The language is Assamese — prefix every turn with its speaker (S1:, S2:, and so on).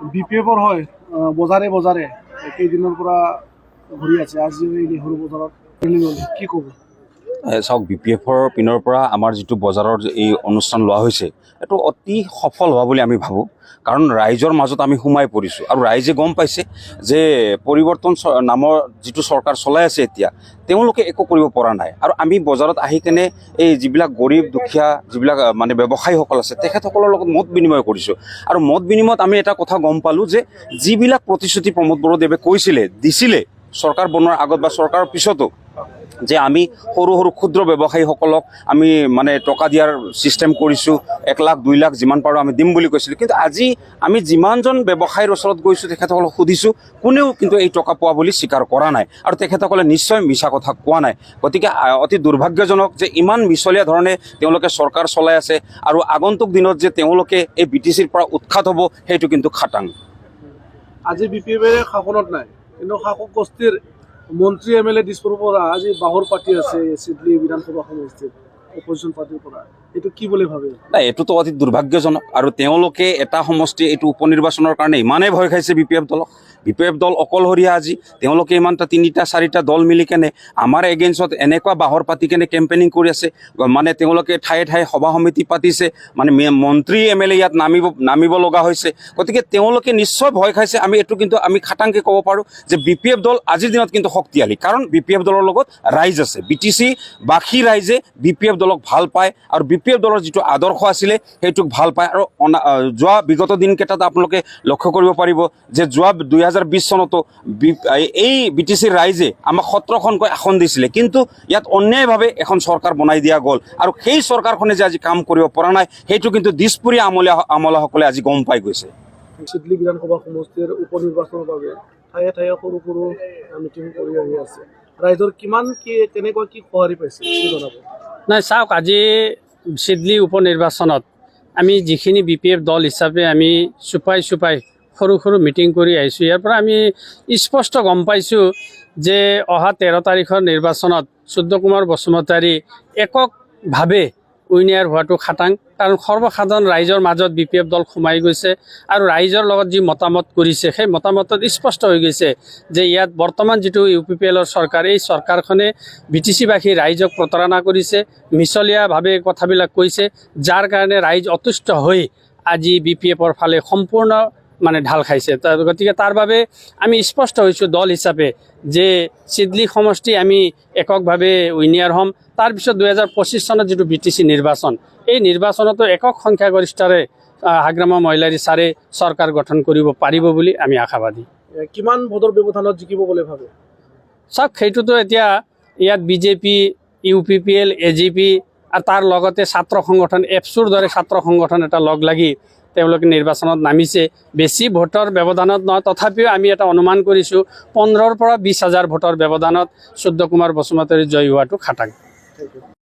S1: বিপিএফৰ হয় বজাৰে বজাৰে কেইদিনৰ পৰা ঘূৰি আছে আজি এই নেহৰু বজাৰত কি ক'ব?
S2: চাওক, BPF-ৰ পিনৰ পৰা আমাৰ যিটো বজাৰৰ এই অনুষ্ঠান লোৱা হৈছে এইটো অতি সফল হোৱা বুলি আমি ভাবোঁ। কাৰণ ৰাইজৰ মাজত আমি সোমাই পৰিছোঁ আৰু ৰাইজে গম পাইছে যে পৰিৱৰ্তন নামৰ যিটো চৰকাৰ চলাই আছে এতিয়া, তেওঁলোকে একো কৰিব পৰা নাই। আৰু আমি বজাৰত আহি কেনে এই যিবিলাক গৰীব দুখীয়া যিবিলাক মানে ব্যৱসায়ীসকল আছে তেখেতসকলৰ লগত মত বিনিময় কৰিছোঁ। আৰু মত বিনিময়ত আমি এটা কথা গম পালোঁ যে যিবিলাক প্ৰতিশ্ৰুতি প্ৰমোদ বড়োদেৱে দিছিলে চৰকাৰ বনোৱাৰ আগত বা চৰকাৰৰ পিছতো, যে আমি সৰু সৰু ক্ষুদ্ৰ ব্যৱসায়ীসকলক আমি মানে টকা দিয়াৰ ছিষ্টেম কৰিছোঁ, 1 লাখ 2 লাখ যিমান পাৰোঁ আমি দিম বুলি কৈছিলোঁ। কিন্তু আজি আমি যিমানজন ব্যৱসায়ীৰ ওচৰত গৈছোঁ তেখেতসকলক সুধিছোঁ, কোনেও কিন্তু এই টকা পোৱা বুলি স্বীকাৰ কৰা নাই আৰু তেখেতসকলে নিশ্চয় মিছা কথা কোৱা নাই। গতিকে অতি দুৰ্ভাগ্যজনক যে ইমান মিছলীয়া ধৰণে তেওঁলোকে চৰকাৰ চলাই আছে আৰু আগন্তুক দিনত যে তেওঁলোকে এই BTCৰ পৰা উৎখাত হ'ব সেইটো কিন্তু খাটাং।
S1: আজি BPF-এ শাসনত নাই, কিন্তু শাসক গোষ্ঠীৰ মন্ত্ৰী MLA দিছপুৰৰ পৰা আজি বাহৰ পাতি আছে চিডলি বিধানসভা সমষ্টিত অপজিশ্যন পাৰ্টিৰ পৰা, এইটো কি বুলি ভাবে?
S2: নাই, এইটোতো অতি দুৰ্ভাগ্যজনক। আৰু তেওঁলোকে এটা সমষ্টি এইটো উপ নিৰ্বাচনৰ কাৰণে ইমানেই ভয় খাইছে BPF দলক। BPF দল অকলশৰীয়া আজি, তেওঁলোকে ইমানটা 3টা 4টা দল মিলি কেনে আমাৰ এগেইনষ্টত এনেকুৱা বাহৰ পাতি কেনে কেম্পেইনিং কৰি আছে। মানে তেওঁলোকে ঠায়ে ঠায়ে সভা সমিতি পাতিছে, মানে মন্ত্ৰী MLA ইয়াত নামিব লগা হৈছে। গতিকে তেওঁলোকে নিশ্চয় ভয় খাইছে। আমি এইটো কিন্তু আমি খাটাংকে ক'ব পাৰোঁ যে BPF দল আজিৰ দিনত কিন্তু শক্তিশালী, কাৰণ BPF দলৰ লগত ৰাইজ আছে। BTC বাসী ৰাইজে BPF দলক ভাল পায় আৰু BPF দলৰ যিটো আদৰ্শ আছিলে সেইটোক ভাল পায়। আৰু যোৱা বিগত দিনকেইটাত আপোনালোকে লক্ষ্য কৰিব পাৰিব যে যোৱা 2020 চনতো এই BTCৰ ৰাইজে আমাক 17খনকৈ আসন দিছিলে, কিন্তু ইয়াত অন্যায়ভাৱে এখন চৰকাৰ বনাই দিয়া গ'ল। আৰু সেই চৰকাৰখনে যে আজি কাম কৰিব পৰা নাই সেইটো কিন্তু দিছপুৰীয়া আমলাসকলে আজি গম পাই গৈছে।
S1: চিডলি বিধানসভা সমষ্টিৰ উপ নিৰ্বাচনৰ বাবে ঠায়ে ঠায়ে সৰু সৰু মিটিং কৰি আহি আছে। ৰাইজৰ কিমান কেনেকুৱা কি সঁহাৰি পাইছে কি জনাব?
S3: নাই, চাওক, আজি চিডলি উপ নিৰ্বাচনত আমি যিখিনি BPF দল হিচাপে আমি চুপাই সৰু সৰু মিটিং কৰি আহিছোঁ, ইয়াৰ পৰা আমি স্পষ্ট গম পাইছোঁ যে অহা 13 তাৰিখৰ নিৰ্বাচনত চুদ্ৰ কুমাৰ বসুমতাৰী এককভাৱে উইনাৰ হোৱাটো খাটাং। কাৰণ সৰ্বসাধাৰণ ৰাইজৰ মাজত BPF দল সোমাই গৈছে আৰু ৰাইজৰ লগত যি মতামত কৰিছে সেই মতামতত স্পষ্ট হৈ গৈছে যে ইয়াত বৰ্তমান যিটো UPPL-ৰ চৰকাৰ, এই চৰকাৰখনে BTC-বাসী ৰাইজক প্ৰতাৰণা কৰিছে, মিছলীয়াভাৱে কথাবিলাক কৈছে, যাৰ কাৰণে ৰাইজ অতুষ্ট হৈ আজি BPF-ৰ ফালে সম্পূৰ্ণ মানে ঢাল খাইছে। গতিকে তাৰ বাবে আমি স্পষ্ট হৈছোঁ দল হিচাপে যে চিডলি সমষ্টি আমি এককভাৱে উইনাৰ হ'ম। তাৰপিছত 2025 চনত যিটো BTC নিৰ্বাচন, এই নিৰ্বাচনতো একক সংখ্যাগৰিষ্ঠৰে হাগ্ৰামা মহিলাৰী ছাৰে চৰকাৰ গঠন কৰিব পাৰিব বুলি আমি আশাবাদী।
S1: কিমান ভোটৰ ব্যৱধানত জিকিব বুলি ভাবে?
S3: চাওক, সেইটোতো এতিয়া ইয়াত BJP, UPPL, AGP আৰু তাৰ লগতে ছাত্ৰ সংগঠন এপছুৰ দৰে ছাত্ৰ সংগঠন এটা লগ লাগি তেওঁলোকে নিৰ্বাচনত নামিছে। বেছি ভোটৰ ব্যৱধানত নহয়, তথাপিও আমি এটা অনুমান কৰিছোঁ 15,000 পৰা 20,000 ভোটৰ ব্যৱধানত চুদ্ৰ কুমাৰ বসুমতাৰী জয়ী হোৱাটো খাটাং।